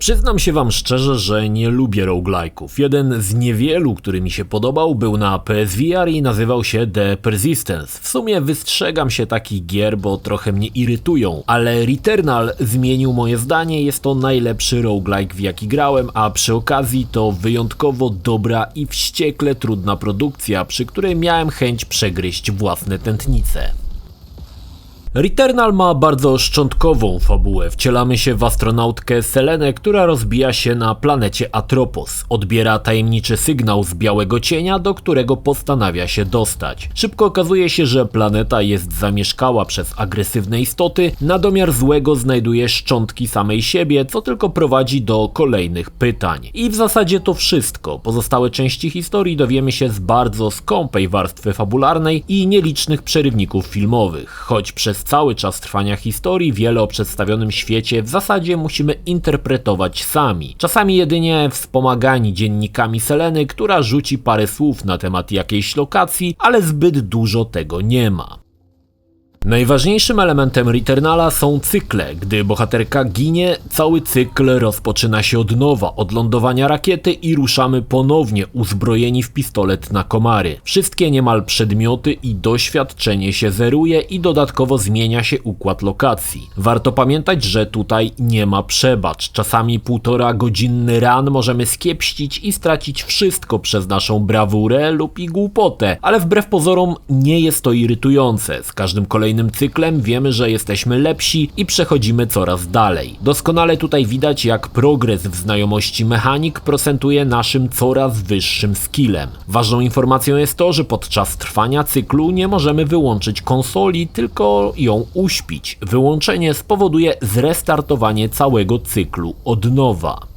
Przyznam się wam szczerze, że nie lubię roguelike'ów. Jeden z niewielu, który mi się podobał, był na PSVR i nazywał się The Persistence. W sumie wystrzegam się takich gier, bo trochę mnie irytują, ale Returnal zmienił moje zdanie, jest to najlepszy roguelike w jaki grałem, a przy okazji to wyjątkowo dobra i wściekle trudna produkcja, przy której miałem chęć przegryźć własne tętnice. Returnal ma bardzo szczątkową fabułę. Wcielamy się w astronautkę Selenę, która rozbija się na planecie Atropos. Odbiera tajemniczy sygnał z białego cienia, do którego postanawia się dostać. Szybko okazuje się, że planeta jest zamieszkała przez agresywne istoty, na domiar złego znajduje szczątki samej siebie, co tylko prowadzi do kolejnych pytań. I w zasadzie to wszystko. Pozostałe części historii dowiemy się z bardzo skąpej warstwy fabularnej i nielicznych przerywników filmowych, choć przez cały czas trwania historii wiele o przedstawionym świecie w zasadzie musimy interpretować sami. Czasami jedynie wspomagani dziennikami Seleny, która rzuci parę słów na temat jakiejś lokacji, ale zbyt dużo tego nie ma. Najważniejszym elementem Returnala są cykle. Gdy bohaterka ginie, cały cykl rozpoczyna się od nowa, od lądowania rakiety i ruszamy ponownie uzbrojeni w pistolet na komary. Wszystkie niemal przedmioty i doświadczenie się zeruje i dodatkowo zmienia się układ lokacji. Warto pamiętać, że tutaj nie ma przebacz. Czasami 1,5-godzinny run możemy skiepścić i stracić wszystko przez naszą brawurę lub i głupotę, ale wbrew pozorom nie jest to irytujące. Z każdym kolejnym cyklem wiemy, że jesteśmy lepsi i przechodzimy coraz dalej. Doskonale tutaj widać, jak progres w znajomości mechanik procentuje naszym coraz wyższym skillem. Ważną informacją jest to, że podczas trwania cyklu nie możemy wyłączyć konsoli, tylko ją uśpić. Wyłączenie spowoduje zrestartowanie całego cyklu od nowa.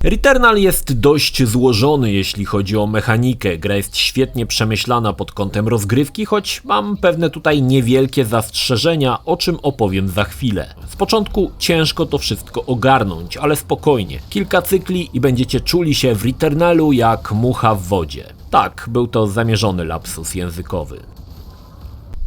Returnal jest dość złożony, jeśli chodzi o mechanikę. Gra jest świetnie przemyślana pod kątem rozgrywki, choć mam pewne tutaj niewielkie zastrzeżenia, o czym opowiem za chwilę. Z początku ciężko to wszystko ogarnąć, ale spokojnie. Kilka cykli i będziecie czuli się w Returnalu jak mucha w wodzie. Tak, był to zamierzony lapsus językowy.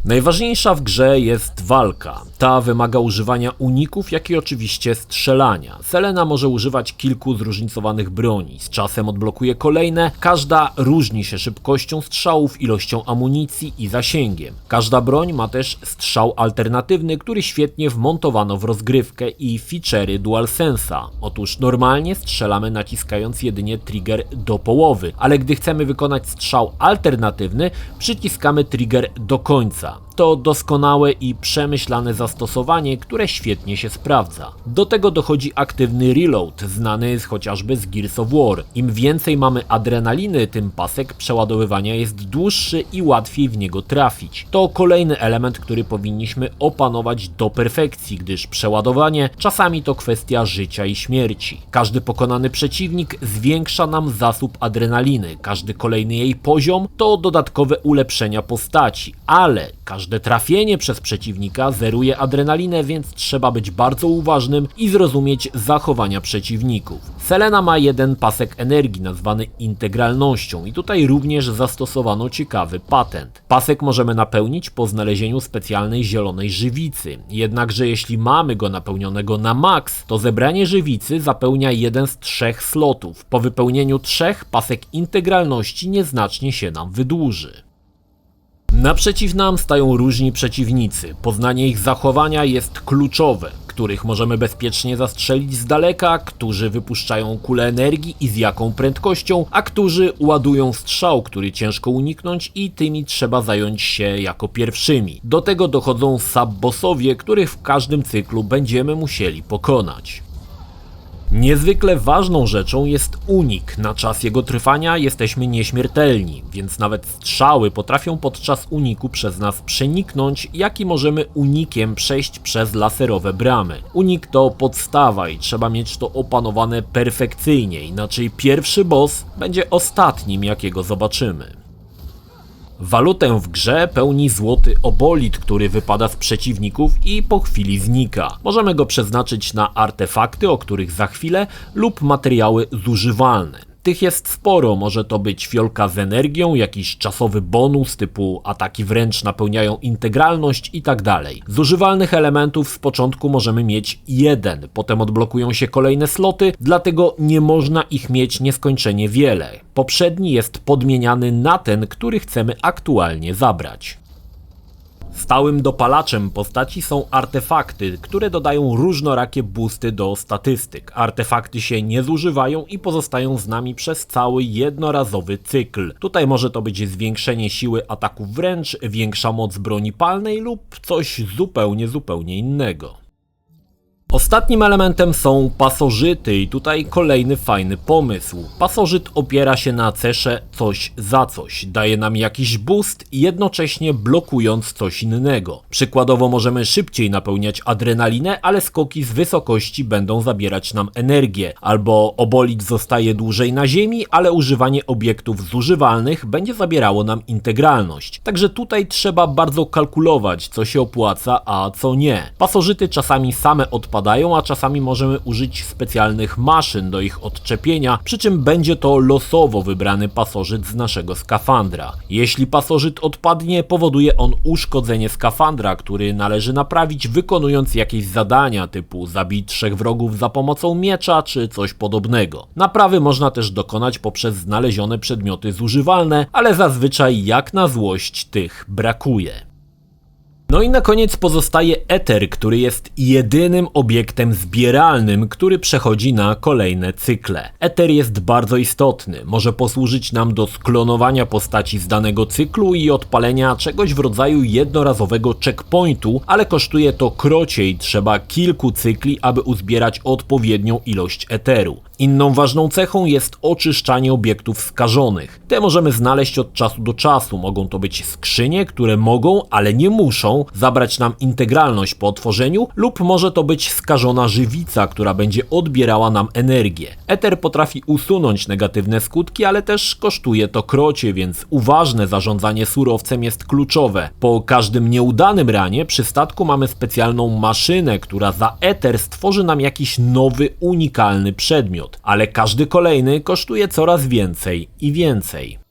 Najważniejsza w grze jest walka. Ta wymaga używania uników, jak i oczywiście strzelania. Selena może używać kilku zróżnicowanych broni. Z czasem odblokuje kolejne. Każda różni się szybkością strzałów, ilością amunicji i zasięgiem. Każda broń ma też strzał alternatywny, który świetnie wmontowano w rozgrywkę i feature'y DualSense'a. Otóż normalnie strzelamy naciskając jedynie trigger do połowy, ale gdy chcemy wykonać strzał alternatywny, przyciskamy trigger do końca. To doskonałe i przemyślane zastosowanie, które świetnie się sprawdza. Do tego dochodzi aktywny reload, znany chociażby z Gears of War. Im więcej mamy adrenaliny, tym pasek przeładowywania jest dłuższy i łatwiej w niego trafić. To kolejny element, który powinniśmy opanować do perfekcji, gdyż przeładowanie czasami to kwestia życia i śmierci. Każdy pokonany przeciwnik zwiększa nam zasób adrenaliny, każdy kolejny jej poziom to dodatkowe ulepszenia postaci, ale każde trafienie przez przeciwnika zeruje adrenalinę, więc trzeba być bardzo uważnym i zrozumieć zachowania przeciwników. Selena ma jeden pasek energii nazwany integralnością i tutaj również zastosowano ciekawy patent. Pasek możemy napełnić po znalezieniu specjalnej zielonej żywicy, jednakże jeśli mamy go napełnionego na maks, to zebranie żywicy zapełnia jeden z 3 slotów. Po wypełnieniu 3 pasek integralności nieznacznie się nam wydłuży. Naprzeciw nam stają różni przeciwnicy. Poznanie ich zachowania jest kluczowe, których możemy bezpiecznie zastrzelić z daleka, którzy wypuszczają kulę energii i z jaką prędkością, a którzy ładują strzał, który ciężko uniknąć i tymi trzeba zająć się jako pierwszymi. Do tego dochodzą subbossowie, których w każdym cyklu będziemy musieli pokonać. Niezwykle ważną rzeczą jest unik. Na czas jego trwania jesteśmy nieśmiertelni, więc nawet strzały potrafią podczas uniku przez nas przeniknąć, jak i możemy unikiem przejść przez laserowe bramy. Unik to podstawa i trzeba mieć to opanowane perfekcyjnie, inaczej pierwszy boss będzie ostatnim, jakiego zobaczymy. Walutę w grze pełni złoty obolit, który wypada z przeciwników i po chwili znika. Możemy go przeznaczyć na artefakty, o których za chwilę, lub materiały zużywalne. Tych jest sporo, może to być fiolka z energią, jakiś czasowy bonus typu ataki wręcz napełniają integralność i tak dalej. Z używalnych elementów z początku możemy mieć jeden, potem odblokują się kolejne sloty, dlatego nie można ich mieć nieskończenie wiele. Poprzedni jest podmieniany na ten, który chcemy aktualnie zabrać. Stałym dopalaczem postaci są artefakty, które dodają różnorakie boosty do statystyk. Artefakty się nie zużywają i pozostają z nami przez cały jednorazowy cykl. Tutaj może to być zwiększenie siły ataków wręcz, większa moc broni palnej lub coś zupełnie innego. Ostatnim elementem są pasożyty i tutaj kolejny fajny pomysł. Pasożyt opiera się na cesze coś za coś. Daje nam jakiś boost, jednocześnie blokując coś innego. Przykładowo możemy szybciej napełniać adrenalinę, ale skoki z wysokości będą zabierać nam energię. Albo obolid zostaje dłużej na ziemi, ale używanie obiektów zużywalnych będzie zabierało nam integralność. Także tutaj trzeba bardzo kalkulować, co się opłaca, a co nie. Pasożyty czasami same odpadają, a czasami możemy użyć specjalnych maszyn do ich odczepienia, przy czym będzie to losowo wybrany pasożyt z naszego skafandra. Jeśli pasożyt odpadnie, powoduje on uszkodzenie skafandra, który należy naprawić wykonując jakieś zadania typu zabij 3 wrogów za pomocą miecza czy coś podobnego. Naprawy można też dokonać poprzez znalezione przedmioty zużywalne, ale zazwyczaj jak na złość tych brakuje. No i na koniec pozostaje eter, który jest jedynym obiektem zbieralnym, który przechodzi na kolejne cykle. Eter jest bardzo istotny, może posłużyć nam do sklonowania postaci z danego cyklu i odpalenia czegoś w rodzaju jednorazowego checkpointu, ale kosztuje to krociej, trzeba kilku cykli, aby uzbierać odpowiednią ilość eteru. Inną ważną cechą jest oczyszczanie obiektów skażonych. Te możemy znaleźć od czasu do czasu. Mogą to być skrzynie, które mogą, ale nie muszą zabrać nam integralność po otworzeniu, lub może to być skażona żywica, która będzie odbierała nam energię. Eter potrafi usunąć negatywne skutki, ale też kosztuje to krocie, więc uważne zarządzanie surowcem jest kluczowe. Po każdym nieudanym ranie przy statku mamy specjalną maszynę, która za eter stworzy nam jakiś nowy, unikalny przedmiot. Ale każdy kolejny kosztuje coraz więcej i więcej.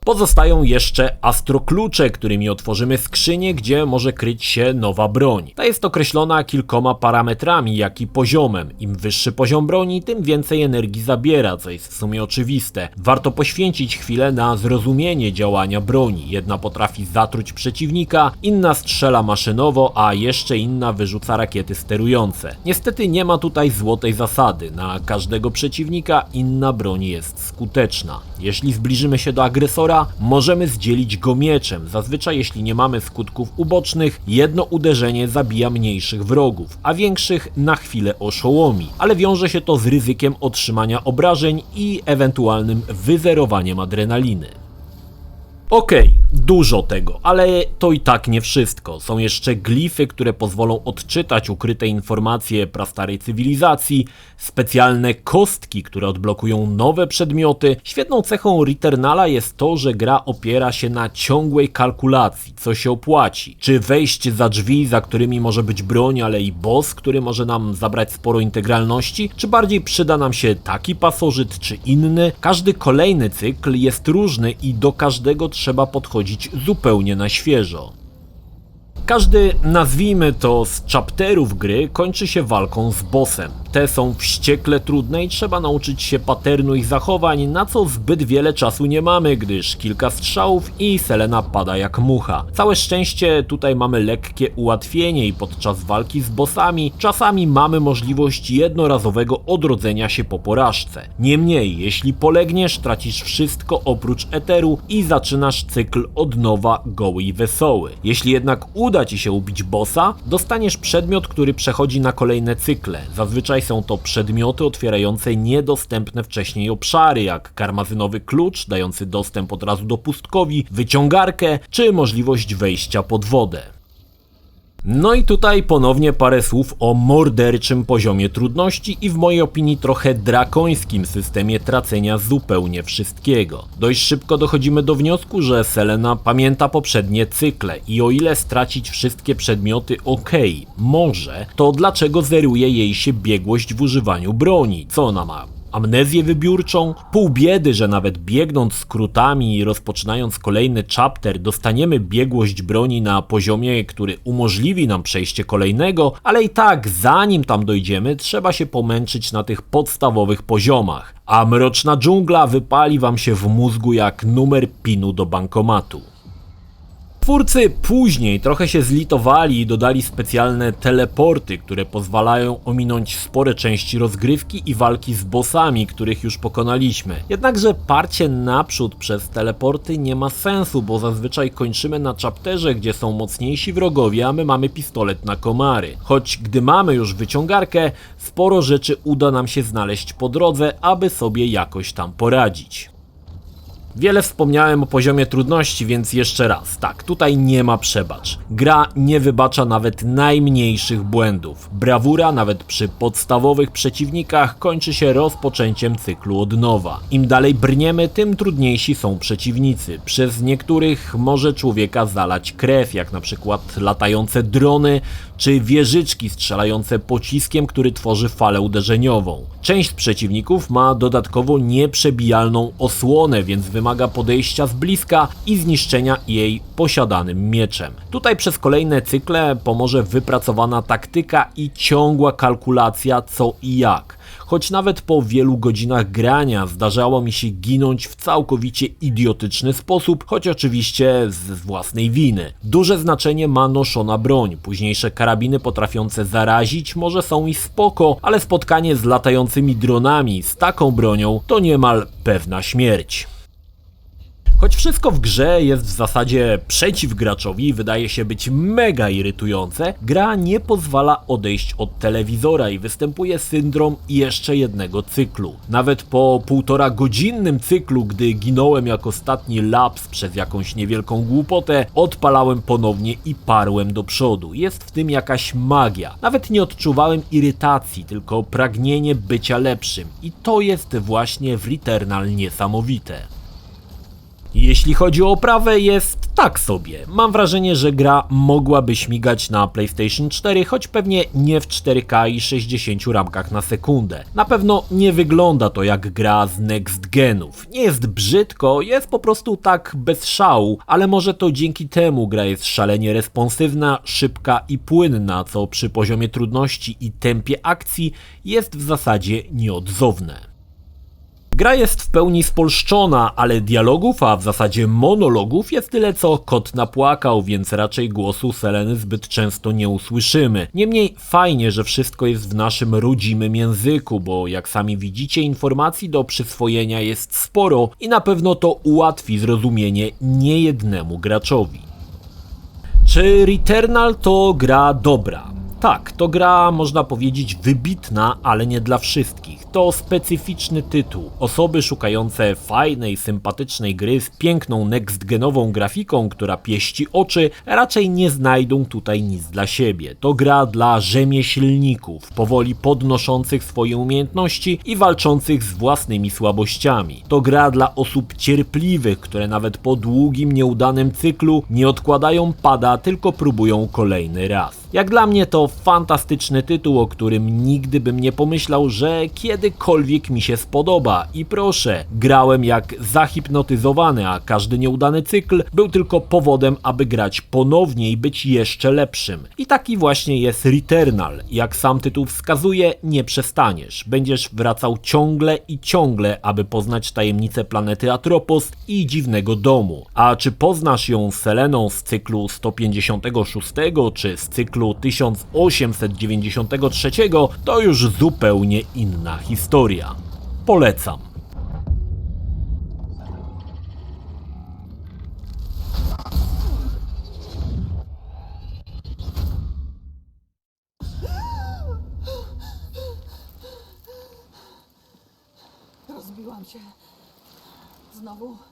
Pozostają jeszcze astroklucze, którymi otworzymy skrzynię, gdzie może kryć się nowa broń. Ta jest określona kilkoma parametrami, jak i poziomem. Im wyższy poziom broni, tym więcej energii zabiera, co jest w sumie oczywiste. Warto poświęcić chwilę na zrozumienie działania broni. Jedna potrafi zatruć przeciwnika, inna strzela maszynowo, a jeszcze inna wyrzuca rakiety sterujące. Niestety nie ma tutaj złotej zasady. Na każdego przeciwnika inna broń jest skuteczna. Jeśli zbliżymy się do agresora, możemy zdzielić go mieczem. Zazwyczaj jeśli nie mamy skutków ubocznych, jedno uderzenie zabija mniejszych wrogów, a większych na chwilę oszołomi, ale wiąże się to z ryzykiem otrzymania obrażeń i ewentualnym wyzerowaniem adrenaliny. Okej, dużo tego, ale to i tak nie wszystko. Są jeszcze glify, które pozwolą odczytać ukryte informacje prastarej cywilizacji, specjalne kostki, które odblokują nowe przedmioty. Świetną cechą Returnala jest to, że gra opiera się na ciągłej kalkulacji, co się opłaci. Czy wejść za drzwi, za którymi może być broń, ale i boss, który może nam zabrać sporo integralności, czy bardziej przyda nam się taki pasożyt, czy inny. Każdy kolejny cykl jest różny i do każdego trzeba podchodzić zupełnie na świeżo. Każdy, nazwijmy to, z chapterów gry kończy się walką z bossem. Te są wściekle trudne i trzeba nauczyć się patternu ich zachowań, na co zbyt wiele czasu nie mamy, gdyż kilka strzałów i Selena pada jak mucha. Całe szczęście tutaj mamy lekkie ułatwienie i podczas walki z bossami czasami mamy możliwość jednorazowego odrodzenia się po porażce. Niemniej, jeśli polegniesz, tracisz wszystko oprócz eteru i zaczynasz cykl od nowa goły i wesoły. Jeśli jednak uda ci się ubić bossa, dostaniesz przedmiot, który przechodzi na kolejne cykle. Zazwyczaj są to przedmioty otwierające niedostępne wcześniej obszary, jak karmazynowy klucz dający dostęp od razu do pustkowi, wyciągarkę czy możliwość wejścia pod wodę. No i tutaj ponownie parę słów o morderczym poziomie trudności i w mojej opinii trochę drakońskim systemie tracenia zupełnie wszystkiego. Dość szybko dochodzimy do wniosku, że Selena pamięta poprzednie cykle i o ile stracić wszystkie przedmioty może, to dlaczego zeruje jej się biegłość w używaniu broni? Co ona ma? amnezję wybiórczą, pół biedy, że nawet biegnąc skrótami i rozpoczynając kolejny chapter dostaniemy biegłość broni na poziomie, który umożliwi nam przejście kolejnego, ale i tak zanim tam dojdziemy trzeba się pomęczyć na tych podstawowych poziomach, a mroczna dżungla wypali wam się w mózgu jak numer PIN-u do bankomatu. Twórcy później trochę się zlitowali i dodali specjalne teleporty, które pozwalają ominąć spore części rozgrywki i walki z bossami, których już pokonaliśmy. Jednakże parcie naprzód przez teleporty nie ma sensu, bo zazwyczaj kończymy na chapterze, gdzie są mocniejsi wrogowie, a my mamy pistolet na komary. Choć gdy mamy już wyciągarkę, sporo rzeczy uda nam się znaleźć po drodze, aby sobie jakoś tam poradzić. Wiele wspomniałem o poziomie trudności, więc jeszcze raz, tak, tutaj nie ma przebacz. Gra nie wybacza nawet najmniejszych błędów. Brawura nawet przy podstawowych przeciwnikach kończy się rozpoczęciem cyklu od nowa. Im dalej brniemy, tym trudniejsi są przeciwnicy. Przez niektórych może człowieka zalać krew, jak na przykład latające drony, czy wieżyczki strzelające pociskiem, który tworzy falę uderzeniową. Część z przeciwników ma dodatkowo nieprzebijalną osłonę, więc wymaga podejścia z bliska i zniszczenia jej posiadanym mieczem. Tutaj przez kolejne cykle pomoże wypracowana taktyka i ciągła kalkulacja co i jak. Choć nawet po wielu godzinach grania zdarzało mi się ginąć w całkowicie idiotyczny sposób, choć oczywiście z własnej winy. Duże znaczenie ma noszona broń. Późniejsze karabiny potrafiące zarazić może są i spoko, ale spotkanie z latającymi dronami z taką bronią to niemal pewna śmierć. Choć wszystko w grze jest w zasadzie przeciw graczowi i wydaje się być mega irytujące, gra nie pozwala odejść od telewizora i występuje syndrom jeszcze jednego cyklu. Nawet po 1,5 godzinnym cyklu, gdy ginąłem jak ostatni laps przez jakąś niewielką głupotę, odpalałem ponownie i parłem do przodu. Jest w tym jakaś magia. Nawet nie odczuwałem irytacji, tylko pragnienie bycia lepszym. I to jest właśnie w Returnal niesamowite. Jeśli chodzi o oprawę, jest tak sobie. Mam wrażenie, że gra mogłaby śmigać na PlayStation 4, choć pewnie nie w 4K i 60 ramkach na sekundę. Na pewno nie wygląda to jak gra z next genów. Nie jest brzydko, jest po prostu tak bez szału, ale może to dzięki temu gra jest szalenie responsywna, szybka i płynna, co przy poziomie trudności i tempie akcji jest w zasadzie nieodzowne. Gra jest w pełni spolszczona, ale dialogów, a w zasadzie monologów jest tyle co kot napłakał, więc raczej głosu Seleny zbyt często nie usłyszymy. Niemniej fajnie, że wszystko jest w naszym rodzimym języku, bo jak sami widzicie informacji do przyswojenia jest sporo i na pewno to ułatwi zrozumienie niejednemu graczowi. Czy Returnal to gra dobra? Tak, to gra, można powiedzieć, wybitna, ale nie dla wszystkich. To specyficzny tytuł. Osoby szukające fajnej, sympatycznej gry z piękną next-genową grafiką, która pieści oczy, raczej nie znajdą tutaj nic dla siebie. To gra dla rzemieślników, powoli podnoszących swoje umiejętności i walczących z własnymi słabościami. To gra dla osób cierpliwych, które nawet po długim, nieudanym cyklu nie odkładają pada, tylko próbują kolejny raz. Jak dla mnie to fantastyczny tytuł, o którym nigdy bym nie pomyślał, że kiedykolwiek mi się spodoba. I proszę, grałem jak zahipnotyzowany, a każdy nieudany cykl był tylko powodem, aby grać ponownie i być jeszcze lepszym. I taki właśnie jest Returnal. Jak sam tytuł wskazuje, nie przestaniesz. Będziesz wracał ciągle i ciągle, aby poznać tajemnice planety Atropos i dziwnego domu. A czy poznasz ją z Seleną z cyklu 156 czy z cyklu 1893, to już zupełnie inna historia. Polecam. Rozbiłam się. Znowu.